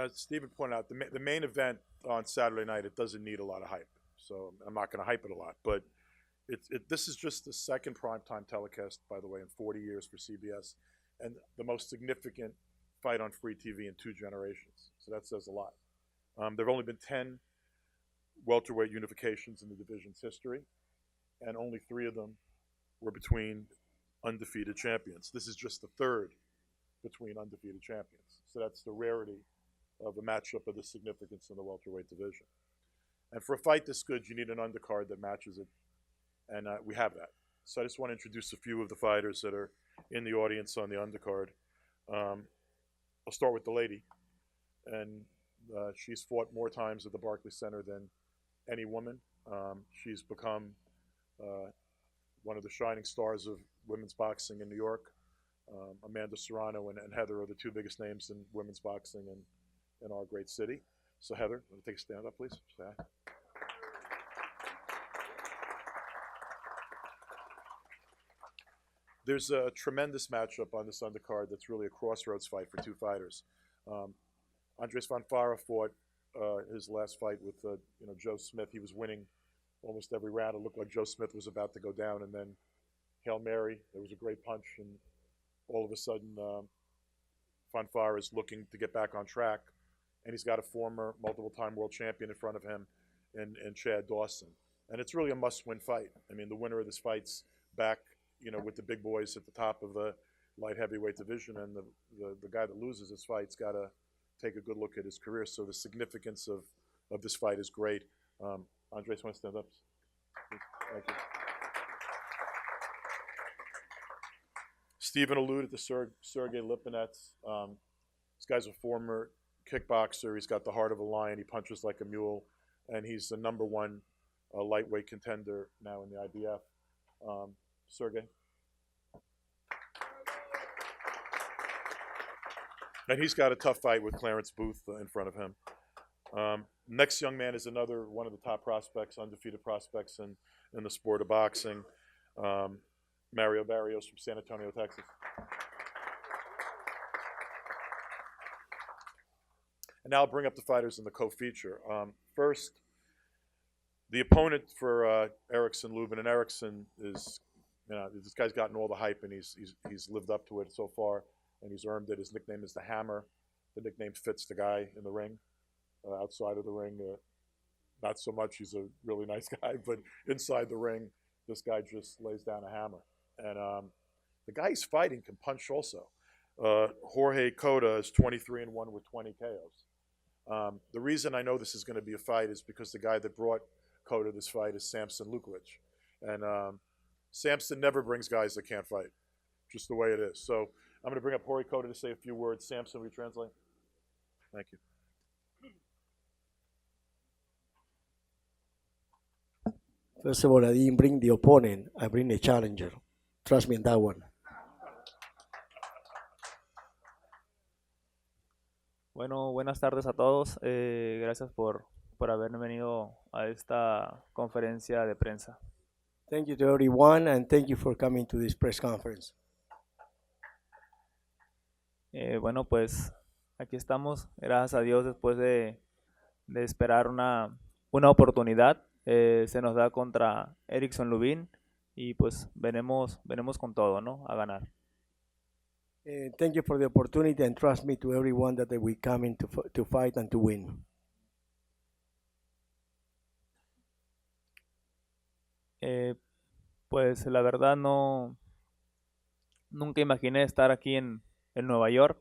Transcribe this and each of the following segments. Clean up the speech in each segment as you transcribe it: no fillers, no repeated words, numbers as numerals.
as Stephen pointed out, the main event on Saturday night, it doesn't need a lot of hype. So I'm not going to hype it a lot. But this is just the second primetime telecast, by the way, in 40 years for CBS, and the most significant fight on free TV in 2 generations. So that says a lot. There have only been 10 welterweight unifications in the division's history, and only 3 of them were between undefeated champions. This is just the third between undefeated champions. So that's the rarity of a matchup of this significance in the welterweight division. And for a fight this good, you need an undercard that matches it, and we have that. So I just want to introduce a few of the fighters that are in the audience on the undercard. I'll start with the lady, and she's fought more times at the Barclays Center than any woman. She's become one of the shining stars of women's boxing in New York. Amanda Serrano and Heather are the 2 biggest names in women's boxing in our great city. So Heather, want to take a stand up, please? Say hi. There's a tremendous matchup on this undercard that's really a crossroads fight for 2 fighters. Andres Van Fara fought his last fight with Joe Smith. He was winning almost every round. It looked like Joe Smith was about to go down, and then Hail Mary, there was a great punch, and all of a sudden Van Fara is looking to get back on track, and he's got a former multiple-time world champion in front of him in Chad Dawson. And it's really a must-win fight. I mean, the winner of this fight's back with the big boys at the top of the light heavyweight division, and the guy that loses this fight's got to take a good look at his career. So the significance of this fight is great. Andres, want to stand up? Thank you. Stephen alluded to Sergey Lipinets. This guy's a former kickboxer. He's got the heart of a lion. He punches like a mule, and he's the #1 lightweight contender now in the IBF. Sergey. And he's got a tough fight with Clarence Booth in front of him. Next young man is another one of the top prospects, undefeated prospects in the sport of boxing, Mario Barrios from San Antonio, Texas. And now I'll bring up the fighters in the co-feature. First, the opponent for Erickson Lubin, and Erickson is, this guy's gotten all the hype, and he's lived up to it so far, and he's earned it. His nickname is the Hammer. The nickname fits the guy in the ring. Outside of the ring, not so much. He's a really nice guy, but inside the ring, this guy just lays down a hammer. And the guy he's fighting can punch also. Jorge Cota is 23-1 with 20 KOs. The reason I know this is going to be a fight is because the guy that brought Cota this fight is Samson Lukovic. And Samson never brings guys that can't fight, just the way it is. So I'm going to bring up Jorge Cota to say a few words. Samson, will you translate? Thank you. First of all, I didn't bring the opponent, I bring the challenger. Trust me on that one. Bueno, buenas tardes a todos. Gracias por haber venido a esta conferencia de prensa. Thank you to everyone, and thank you for coming to this press conference. Bueno, pues aquí estamos, gracias a Dios, después de esperar una oportunidad. Se nos da contra Erickson Lubin y pues venimos con todo, ¿no? A ganar. Thank you for the opportunity, and trust me to everyone that we come in to fight and to win. Pues la verdad nunca imaginé estar aquí en Nueva York,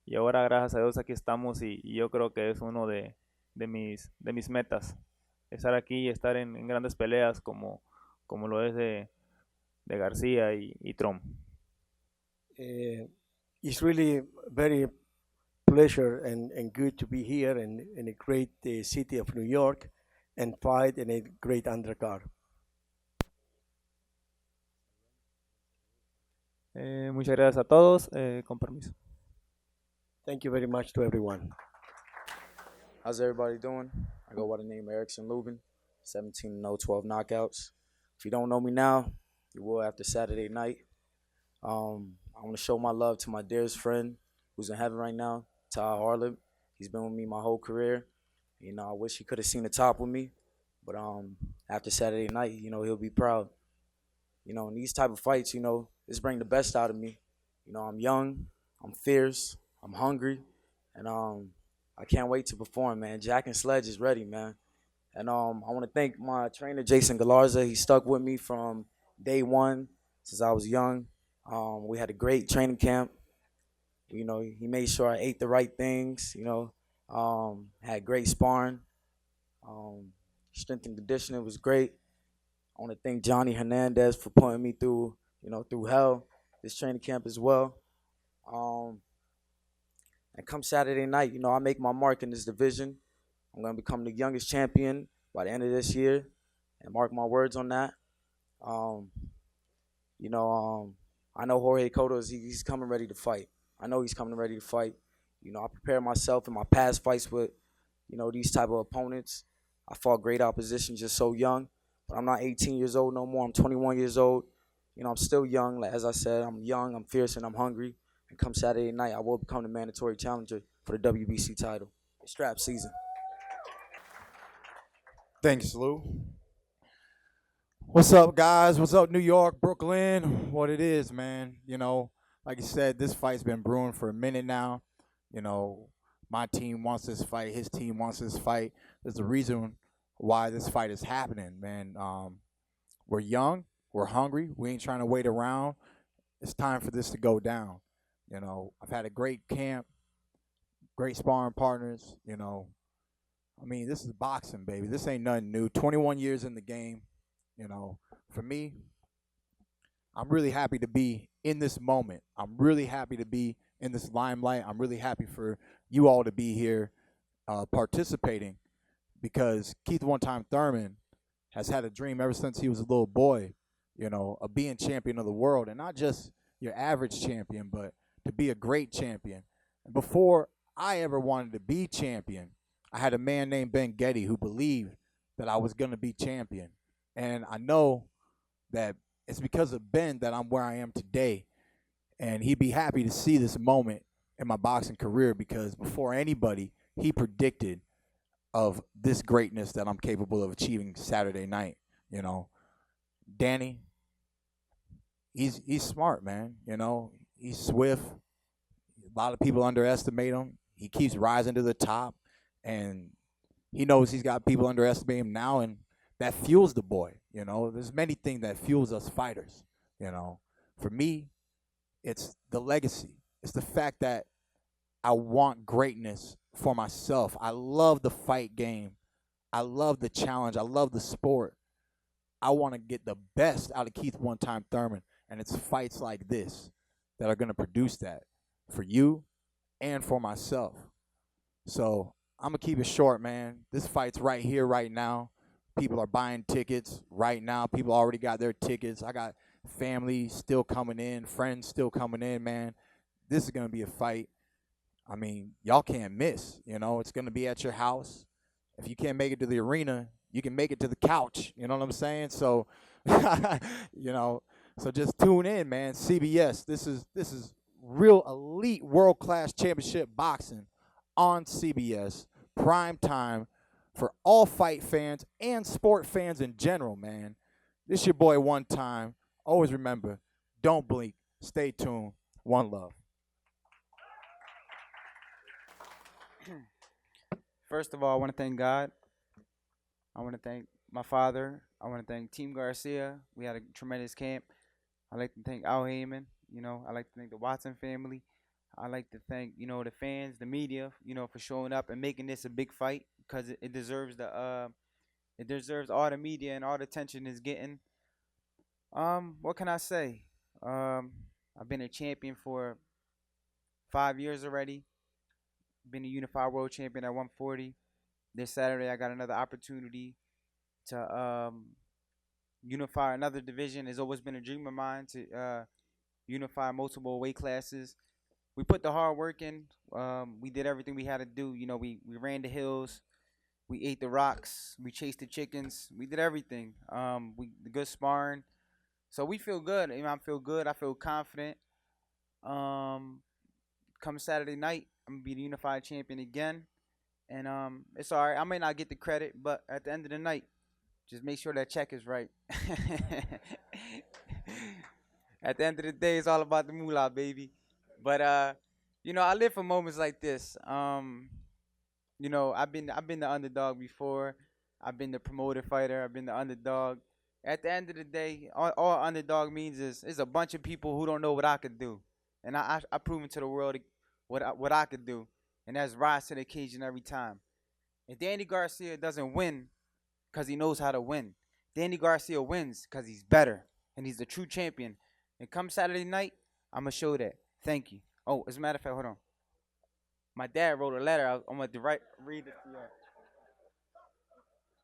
y ahora gracias a Dios aquí estamos, y yo creo que es uno de mis metas, estar aquí y estar en grandes peleas como lo es de Garcia y Trump. It's really very pleasure and good to be here in a great city of New York and fight in a great undercard. Muchas gracias a todos, con permiso. Thank you very much to everyone. How's everybody doing? I go by the name Erickson Lubin, 17-0, 12 knockouts. If you don't know me now, you will after Saturday night. I want to show my love to my dearest friend who's in heaven right now, Ty Harlib. He's been with me my whole career. You know, I wish he could have seen the top with me, but after Saturday night, you know, he'll be proud. You know, in these type of fights, you know, it's bring the best out of me. You know, I'm young, I'm fierce, I'm hungry, and I can't wait to perform, man. Jack and Sledge is ready, man. And I want to thank my trainer, Jason Galarza. He stuck with me from day one since I was young. We had a great training camp. You know, he made sure I ate the right things, you know, had great sparring. Um, Strength and conditioning was great. I want to thank Johnny Hernandez for putting me through, you know, through hell this training camp as well. Um, and come Saturday night, you know, I make my mark in this division. I'm going to become the youngest champion by the end of this year, and mark my words on that. Um, you know, I know Jorge Cotto he's coming ready to fight. I know he's coming ready to fight. You know, I prepare myself in my past fights with, you know, these type of opponents. I fought great opposition just so young, but I'm not 18 years old no more. I'm 21 years old. You know, I'm still young. Like, as I said, I'm young, I'm fierce, and I'm hungry. And come Saturday night, I will become the mandatory challenger for the WBC title. It's strap season. Thanks, Lou. What's up, guys? What's up, New York, Brooklyn? What it is, man. You know, like you said, this fight's been brewing for a minute now. You know, my team wants this fight. His team wants this fight. There's a reason why this fight is happening, man. We're young. We're hungry. We ain't trying to wait around. It's time for this to go down. You know, I've had a great camp, great sparring partners. You know, I mean, this is boxing, baby. This ain't nothing new. 21 years in the game. You know, for me, I'm really happy to be in this moment. I'm really happy to be in this limelight. I'm really happy for you all to be here participating, because Keith One-Time Thurman has had a dream ever since he was a little boy, you know, of being champion of the world, and not just your average champion, but to be a great champion. And before I ever wanted to be champion, I had a man named Ben Getty who believed that I was going to be champion. And I know that it's because of Ben that I'm where I am today. And he'd be happy to see this moment in my boxing career, because before anybody, he predicted of this greatness that I'm capable of achieving Saturday night. You know, Danny, he's smart, man. You know, he's swift. A lot of people underestimate him. He keeps rising to the top, and he knows he's got people underestimate him now, and that fuels the boy. You know, there's many things that fuels us fighters. You know, for me, it's the legacy. It's the fact that I want greatness for myself. I love the fight game. I love the challenge. I love the sport. I want to get the best out of Keith One-Time Thurman, and it's fights like this that are going to produce that for you and for myself. So I'm going to keep it short, man. This fight's right here, right now. People are buying tickets right now. People already got their tickets. I got family still coming in, friends still coming in, man. This is going to be a fight. I mean, y'all can't miss. You know, it's going to be at your house. If you can't make it to the arena, you can make it to the couch. You know what I'm saying? So, you know, so just tune in, man. CBS. This is real elite world-class championship boxing on CBS, prime time for all fight fans and sport fans in general, man. This your boy One Time. Always remember, don't blink. Stay tuned. One love. First of all, I want to thank God. I want to thank my father. I want to thank Team Garcia. We had a tremendous camp. I like to thank Al Heyman. You know, I like to thank the Watson family. I like to thank, you know, the fans, the media, you know, for showing up and making this a big fight, because it deserves it deserves all the media and all the attention it's getting. What can I say? I've been a champion for 5 years already. Been a unified world champion at 140. This Saturday, I got another opportunity to unify another division. It's always been a dream of mine to unify multiple weight classes. We put the hard work in. We did everything we had to do. You know, we ran the hills. We ate the rocks. We chased the chickens. We did everything. The good sparring. So we feel good. You know, I feel good. I feel confident. Come Saturday night, I'm going to be the unified champion again. and it's all right. I may not get the credit, but at the end of the night, just make sure that check is right. At the end of the day, it's all about the moolah, baby. But I live for moments like this. I've been the underdog before. I've been the promoted fighter. I've been the underdog. At the end of the day, all underdog means is a bunch of people who don't know what I could do, and I proven to the world what I could do, and that's rise to the occasion every time. And Danny Garcia doesn't win because he knows how to win. Danny Garcia wins because he's better, and he's the true champion. And come Saturday night, I'm going to show that. Thank you. Oh, as a matter of fact, hold on. My dad wrote a letter. I'm going to read it to you.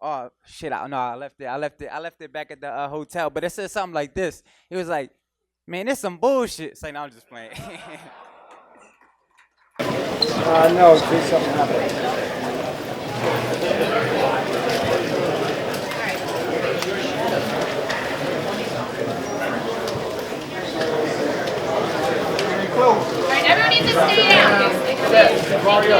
Oh, shit. I left it. I left it back at the hotel. But it said something like this. It was like, man, this some bullshit. It's like, no, I'm just playing. No, please something happened. All right, everyone needs to stay down. Thank you.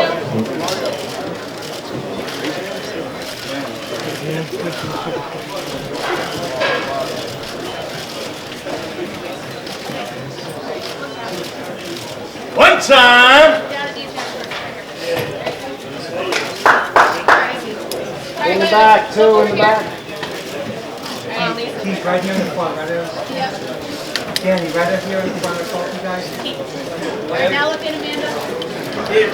One time. In the back, two in the back. Keith, right here in the front, right there. Yep. Danny, right up here in the front of both you guys. Right, now look at Amanda. Here.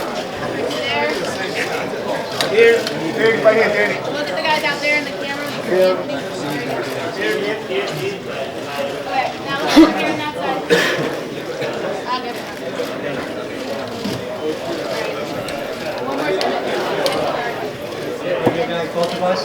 There. Here, right here, Danny. Look at the guys out there in the camera. Here. Okay, now look over here on that side. I'll give it. One more time. Good night, both of us.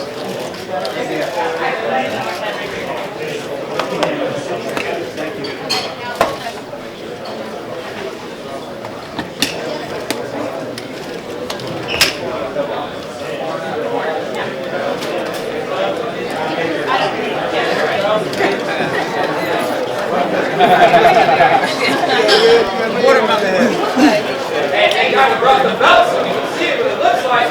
Hey, you haven't brought the belt so we can see what it looks like.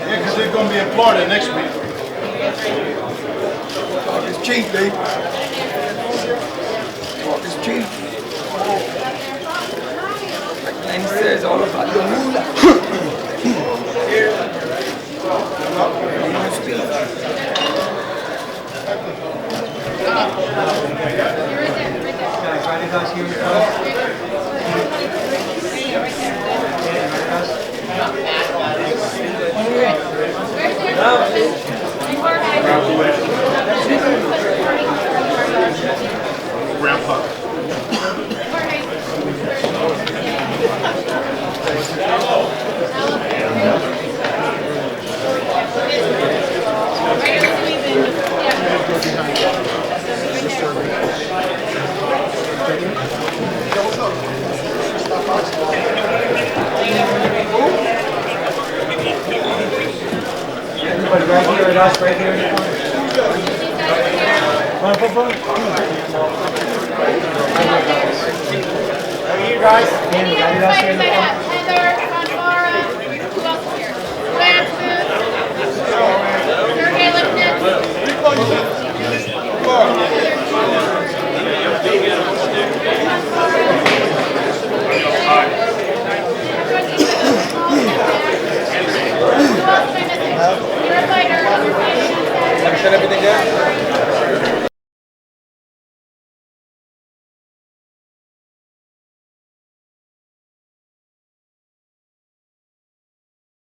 Yeah, because they're going to be in Florida next week. Talk is cheap, babe. Talk is cheap. And he says all about the moolah. Guys, right guys here in the front. Grandpa. Everybody right here at us, right here in the front. Right here, guys. Any other fighters I have? Heather, Ronfara, who else is here? Lance Booth, Sergey Lipnitz. Who else am I missing? You're a fighter. You're fighting. Shut everything down.